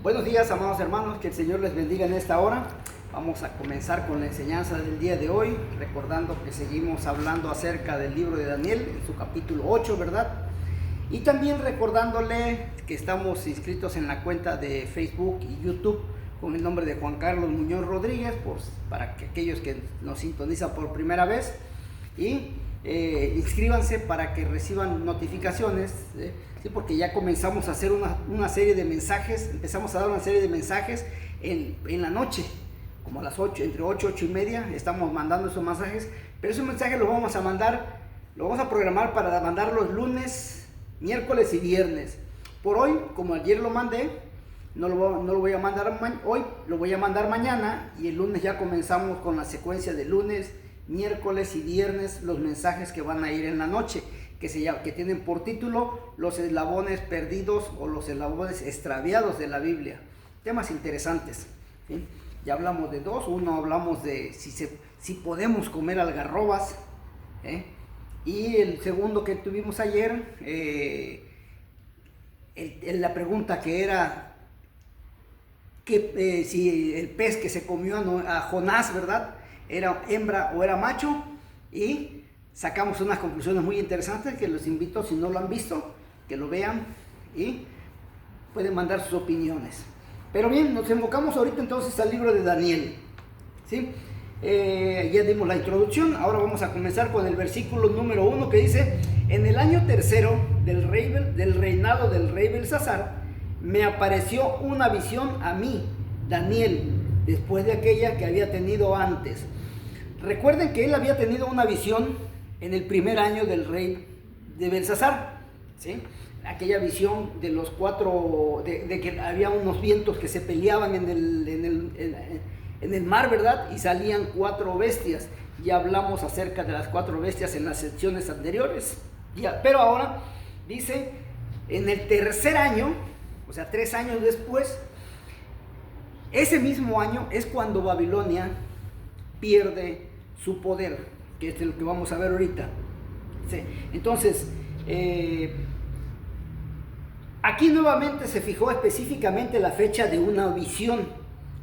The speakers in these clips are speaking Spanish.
Buenos días, amados hermanos, que el Señor les bendiga en esta hora. Vamos a comenzar con la enseñanza del día de hoy, recordando que seguimos hablando acerca del libro de Daniel, en su capítulo 8, ¿verdad? Y también recordándole que estamos inscritos en la cuenta de Facebook y YouTube con el nombre de Juan Carlos Muñoz Rodríguez, pues, para que aquellos que nos sintonizan por primera vez, y inscríbanse para que reciban notificaciones, ¿sí? Porque ya comenzamos a hacer una serie de mensajes, empezamos a dar una serie de mensajes en la noche, como a las 8, entre 8 y 8 y media, estamos mandando esos mensajes, pero esos mensajes los vamos a mandar, los vamos a programar para mandar los lunes, miércoles y viernes. Por hoy, como ayer lo mandé, no lo voy a mandar hoy, lo voy a mandar mañana, y el lunes ya comenzamos con la secuencia de lunes, miércoles y viernes, los mensajes que van a ir en la noche, que tienen por título Los eslabones perdidos o los eslabones extraviados de la Biblia. Temas interesantes, ¿sí? Ya hablamos de dos. Uno, hablamos de si podemos comer algarrobas, y el segundo que tuvimos ayer, la pregunta que era que si el pez que se comió a Jonás, ¿verdad?, era hembra o era macho, y sacamos unas conclusiones muy interesantes que los invito, si no lo han visto, que lo vean y pueden mandar sus opiniones. Pero bien, nos enfocamos ahorita entonces al libro de Daniel, ¿sí? Ya dimos la introducción, ahora vamos a comenzar con el versículo número 1 que dice: en el año tercero del reinado del rey Belsasar, me apareció una visión a mí, Daniel, después de aquella que había tenido antes. Recuerden que él había tenido una visión en el primer año del rey de Belsasar, ¿sí? Aquella visión de los cuatro, de que había unos vientos que se peleaban en el mar, ¿verdad? Y salían cuatro bestias. Ya hablamos acerca de las cuatro bestias en las secciones anteriores. Pero ahora dice, en el tercer año, o sea, 3 años después, ese mismo año es cuando Babilonia pierde su poder, que es lo que vamos a ver ahorita. Sí. Entonces, aquí nuevamente se fijó específicamente la fecha de una visión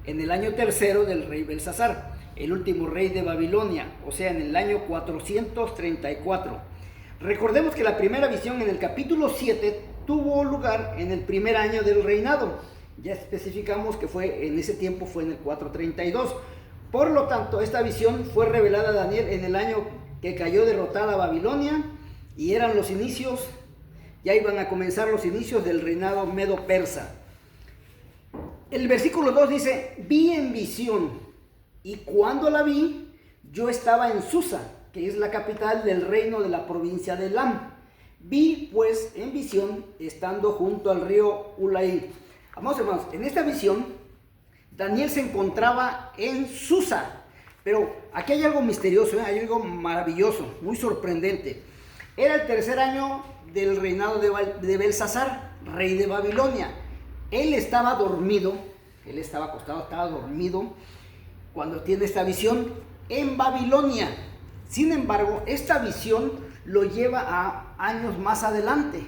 en el año tercero del rey Belsasar, el último rey de Babilonia, o sea, en el año 434. Recordemos que la primera visión en el capítulo 7 tuvo lugar en el primer año del reinado. Ya especificamos que en ese tiempo fue en el 432. Por lo tanto, esta visión fue revelada a Daniel en el año que cayó derrotada Babilonia, y eran los inicios, ya iban a comenzar los inicios del reinado medo-persa. El versículo 2 dice: vi en visión, y cuando la vi, yo estaba en Susa, que es la capital del reino de la provincia de Elam. Vi pues en visión, estando junto al río Ulaí. Amados hermanos, en esta visión Daniel se encontraba en Susa, pero aquí hay algo misterioso, hay algo maravilloso, muy sorprendente. Era el tercer año del reinado de Belsasar, rey de Babilonia. Él estaba dormido, él estaba acostado, estaba dormido cuando tiene esta visión en Babilonia. Sin embargo, esta visión lo lleva a años más adelante,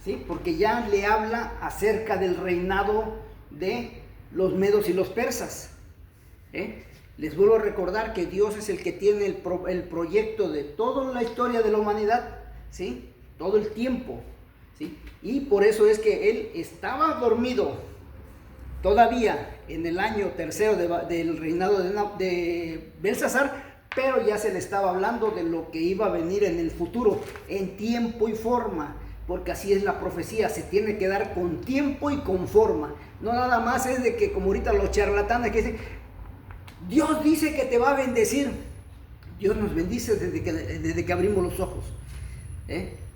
¿sí? Porque ya le habla acerca del reinado de los medos y los persas. Les vuelvo a recordar que Dios es el que tiene el proyecto de toda la historia de la humanidad, ¿sí? Todo el tiempo, ¿sí? Y por eso es que él estaba dormido todavía en el año tercero del reinado de Belsasar, pero ya se le estaba hablando de lo que iba a venir en el futuro, en tiempo y forma, porque así es la profecía, se tiene que dar con tiempo y con forma. No nada más es de que, como ahorita los charlatanes que dicen, Dios dice que te va a bendecir. Dios nos bendice desde que abrimos los ojos.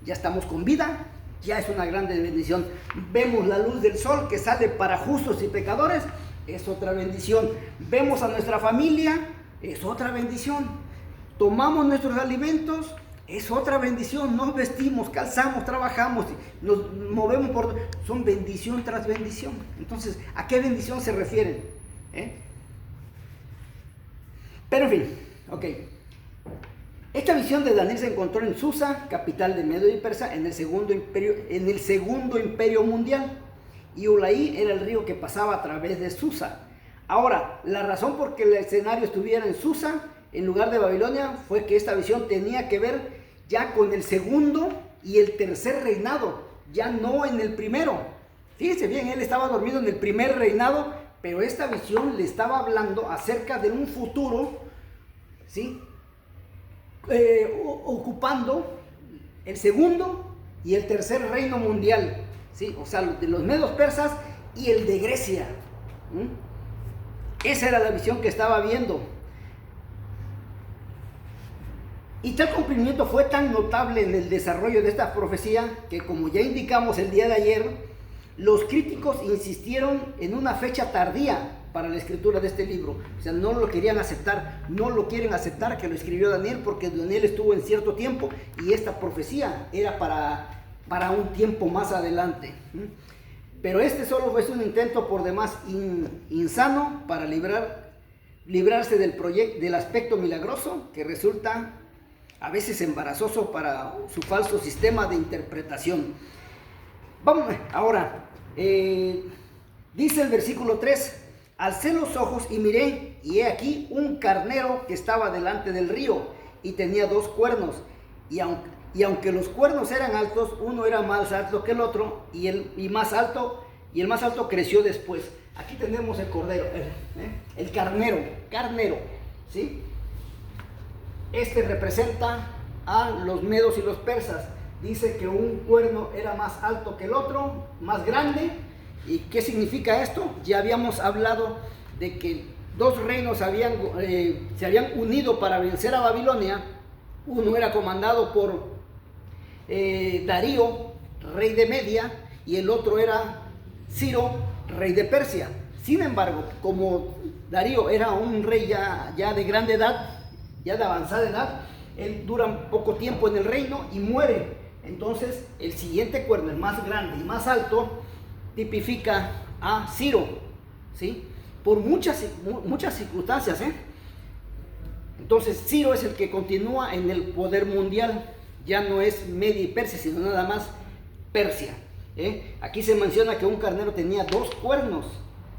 Ya estamos con vida, ya es una grande bendición. Vemos la luz del sol que sale para justos y pecadores, es otra bendición. Vemos a nuestra familia, es otra bendición. Tomamos nuestros alimentos, es otra bendición. Nos vestimos, calzamos, trabajamos, nos movemos son bendición tras bendición. Entonces, ¿a qué bendición se refieren? Pero en fin, ok. Esta visión de Daniel se encontró en Susa, capital de Medo y Persa, en el segundo imperio mundial. y Ulaí era el río que pasaba a través de Susa. Ahora, la razón por que el escenario estuviera en Susa, en lugar de Babilonia, fue que esta visión tenía que ver ya con el segundo y el tercer reinado, ya no en el primero. Fíjense bien, él estaba dormido en el primer reinado, pero esta visión le estaba hablando acerca de un futuro, ¿sí? Ocupando el segundo y el tercer reino mundial, ¿sí? O sea, de los medos persas y el de Grecia. Esa era la visión que estaba viendo. Y tal cumplimiento fue tan notable en el desarrollo de esta profecía que, como ya indicamos el día de ayer, los críticos insistieron en una fecha tardía para la escritura de este libro. O sea, no lo querían aceptar, no lo quieren aceptar que lo escribió Daniel, porque Daniel estuvo en cierto tiempo y esta profecía era para un tiempo más adelante. Pero este solo fue un intento por demás insano para librarse del aspecto milagroso que resulta a veces embarazoso para su falso sistema de interpretación. Vamos ahora, dice el versículo 3: alcé los ojos y miré, y he aquí un carnero que estaba delante del río, y tenía 2 cuernos, y aunque los cuernos eran altos, uno era más alto que el otro, y el más alto creció después. Aquí tenemos el cordero, el carnero, ¿sí? Este representa a los medos y los persas. Dice que un cuerno era más alto que el otro, más grande. ¿Y qué significa esto? Ya habíamos hablado de que 2 reinos se habían unido para vencer a Babilonia. Uno era comandado por Darío, rey de Media, y el otro era Ciro, rey de Persia. Sin embargo, como Darío era un rey ya de grande edad, ya de avanzada edad, él dura poco tiempo en el reino y muere. Entonces, el siguiente cuerno, el más grande y más alto, tipifica a Ciro, ¿sí? Por muchas circunstancias, Entonces, Ciro es el que continúa en el poder mundial. Ya no es Media y Persia, sino nada más Persia. Aquí se menciona que un carnero tenía 2 cuernos,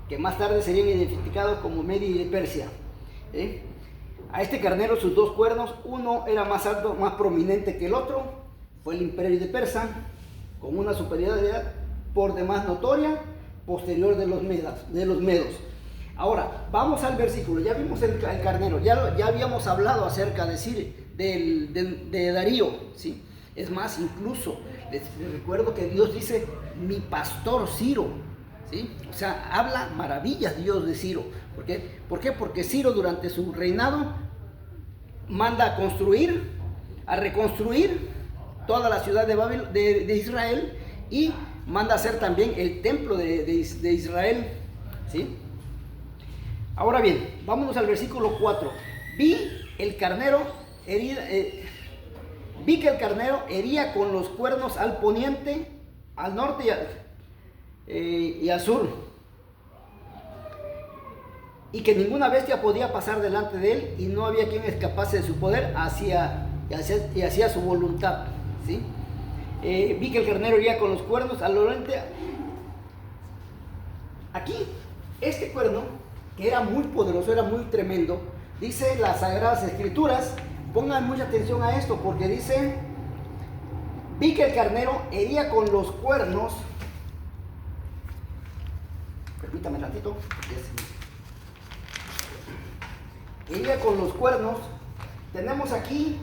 que más tarde serían identificados como Media y Persia. A este carnero, sus 2 cuernos, uno era más alto, más prominente que el otro, fue el imperio de Persia, con una superioridad por demás notoria, posterior de los medos. Ahora, vamos al versículo. Ya vimos el carnero, ya habíamos hablado acerca de Darío, ¿sí? Es más, incluso les recuerdo que Dios dice, mi pastor Ciro, ¿sí? O sea, habla maravillas Dios de Ciro. ¿Por qué? Porque Ciro, durante su reinado, manda a reconstruir toda la ciudad de Israel, y manda a hacer también el templo de Israel, ¿sí? Ahora bien, vámonos al versículo 4. Vi que el carnero hería con los cuernos al poniente, al norte y al sur, y que ninguna bestia podía pasar delante de él, y no había quien escapase de su poder, y hacía su voluntad, ¿sí? Vi que el carnero iría con los cuernos al oriente. Aquí, este cuerno, que era muy poderoso, era muy tremendo, dice las Sagradas Escrituras, pongan mucha atención a esto, porque dice, vi que el carnero hería con los cuernos, permítame un ratito, hería con los cuernos. Tenemos aquí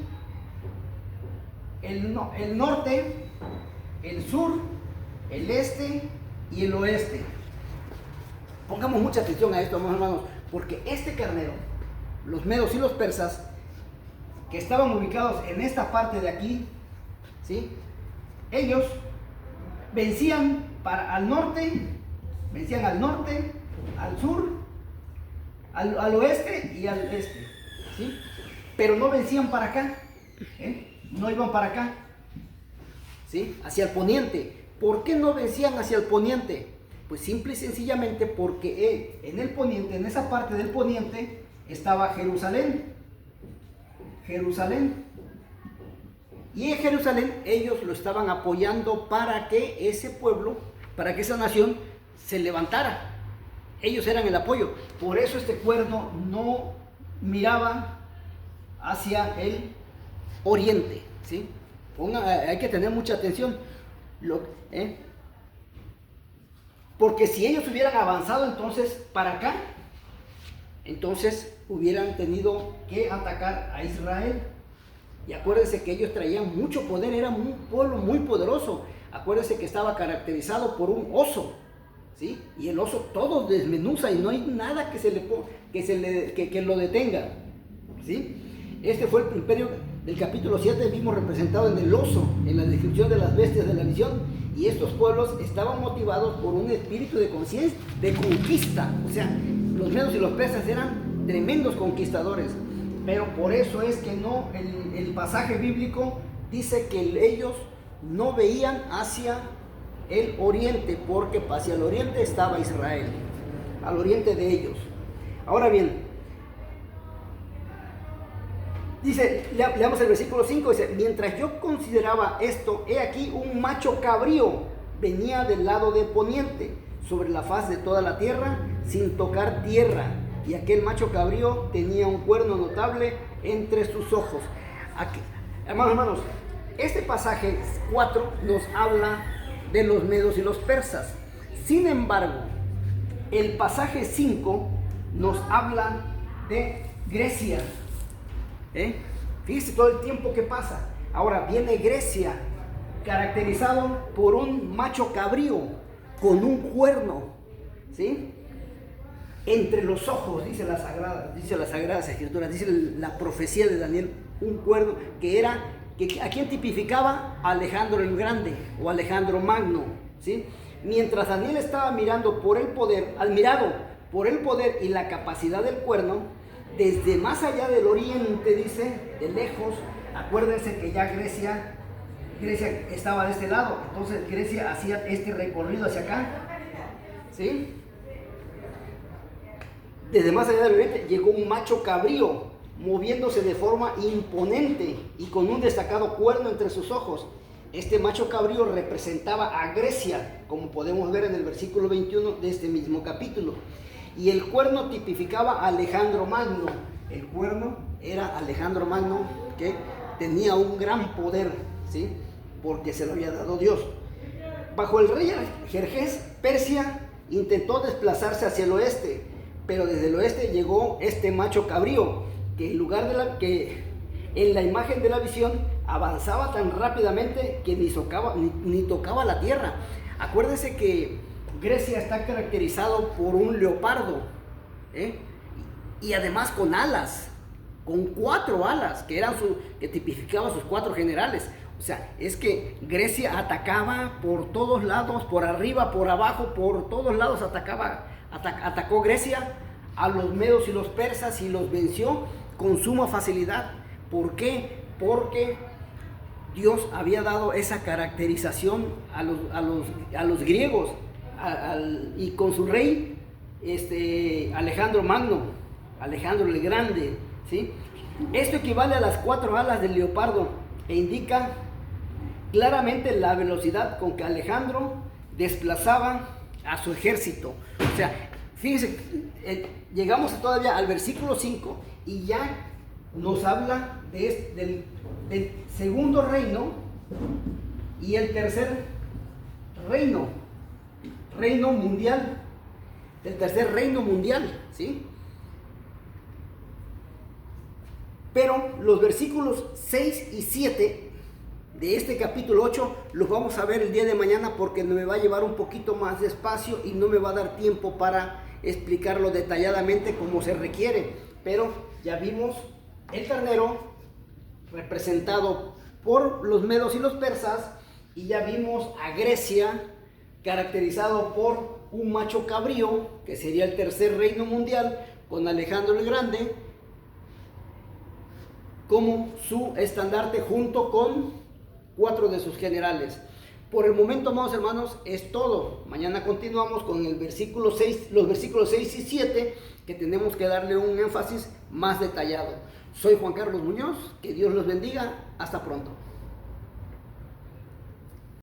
el norte, el sur, el este y el oeste. Pongamos mucha atención a esto, hermanos, porque este carnero, los medos y los persas, que estaban ubicados en esta parte de aquí, ¿sí? Ellos vencían al norte, al sur, al oeste y al este, ¿sí? Pero no vencían para acá, no iban para acá, ¿sí? Hacia el poniente. ¿Por qué no vencían hacia el poniente? Pues simple y sencillamente porque en el poniente, en esa parte del poniente, estaba Jerusalén. Y en Jerusalén ellos lo estaban apoyando para que ese pueblo, para que esa nación se levantara. Ellos eran el apoyo. Por eso este cuerno no miraba hacia el oriente, ¿sí? Hay que tener mucha atención. Porque si ellos hubieran avanzado entonces para acá, entonces hubieran tenido que atacar a Israel. Y acuérdense que ellos traían mucho poder, era un pueblo muy poderoso. Acuérdense que estaba caracterizado por un oso, ¿sí? Y el oso todo desmenuza y no hay nada que lo detenga, ¿sí? Este fue el imperio del capítulo 7, vimos representado en el oso, en la descripción de las bestias de la visión. Y estos pueblos estaban motivados por un espíritu de conciencia, de conquista. O sea, los medos y los persas eran tremendos conquistadores. Pero por eso es que no, el pasaje bíblico dice que ellos no veían hacia el oriente, porque hacia el oriente estaba Israel, al oriente de ellos. Ahora bien, dice, leamos el versículo 5, dice: mientras yo consideraba esto, he aquí un macho cabrío venía del lado de poniente, sobre la faz de toda la tierra, sin tocar tierra. Y aquel macho cabrío tenía un cuerno notable entre sus ojos. Aquí, hermanos, este pasaje 4 nos habla de los medos y los persas. Sin embargo, el pasaje 5 nos habla de Grecia. Fíjese todo el tiempo que pasa. Ahora viene Grecia, caracterizado por un macho cabrío con un cuerno, ¿sí? Entre los ojos, dice las Sagradas Escrituras, dice la profecía de Daniel, un cuerno que ¿a quién tipificaba? A Alejandro el Grande o Alejandro Magno, ¿sí? Mientras Daniel estaba mirando por el poder, admirado por el poder y la capacidad del cuerno, desde más allá del oriente, dice, de lejos, acuérdense que ya Grecia estaba de este lado, entonces Grecia hacía este recorrido hacia acá, ¿sí? Desde más allá del oriente llegó un macho cabrío, moviéndose de forma imponente y con un destacado cuerno entre sus ojos. Este macho cabrío representaba a Grecia, como podemos ver en el versículo 21 de este mismo capítulo. Y el cuerno tipificaba a Alejandro Magno. El cuerno era Alejandro Magno, que tenía un gran poder, ¿sí? Porque se lo había dado Dios. Bajo el rey Jerjes, Persia intentó desplazarse hacia el oeste, pero desde el oeste llegó este macho cabrío, que en lugar que en la imagen de la visión avanzaba tan rápidamente que ni tocaba la tierra. Acuérdense que Grecia está caracterizado por un leopardo, y además con alas, con 4 alas, que tipificaban sus 4 generales. O sea, es que Grecia atacaba por todos lados, por arriba, por abajo, por todos lados atacó Grecia a los medos y los persas y los venció con suma facilidad. ¿Por qué? Porque Dios había dado esa caracterización a los griegos, y con su rey Alejandro Magno, Alejandro el Grande, ¿sí? Esto equivale a las 4 alas del leopardo e indica claramente la velocidad con que Alejandro desplazaba a su ejército. O sea, fíjense, llegamos todavía al versículo 5 y ya nos habla del segundo reino y el tercer reino mundial, del tercer reino mundial, ¿sí? Pero los versículos 6 y 7 de este capítulo 8 los vamos a ver el día de mañana, porque me va a llevar un poquito más de espacio y no me va a dar tiempo para explicarlo detalladamente como se requiere. Pero ya vimos el carnero representado por los medos y los persas, y ya vimos a Grecia caracterizado por un macho cabrío, que sería el tercer reino mundial, con Alejandro el Grande como su estandarte junto con 4 de sus generales. Por el momento, amados hermanos, es todo. Mañana continuamos con el versículo 6, los versículos 6 y 7, que tenemos que darle un énfasis más detallado. Soy Juan Carlos Muñoz, que Dios los bendiga, hasta pronto.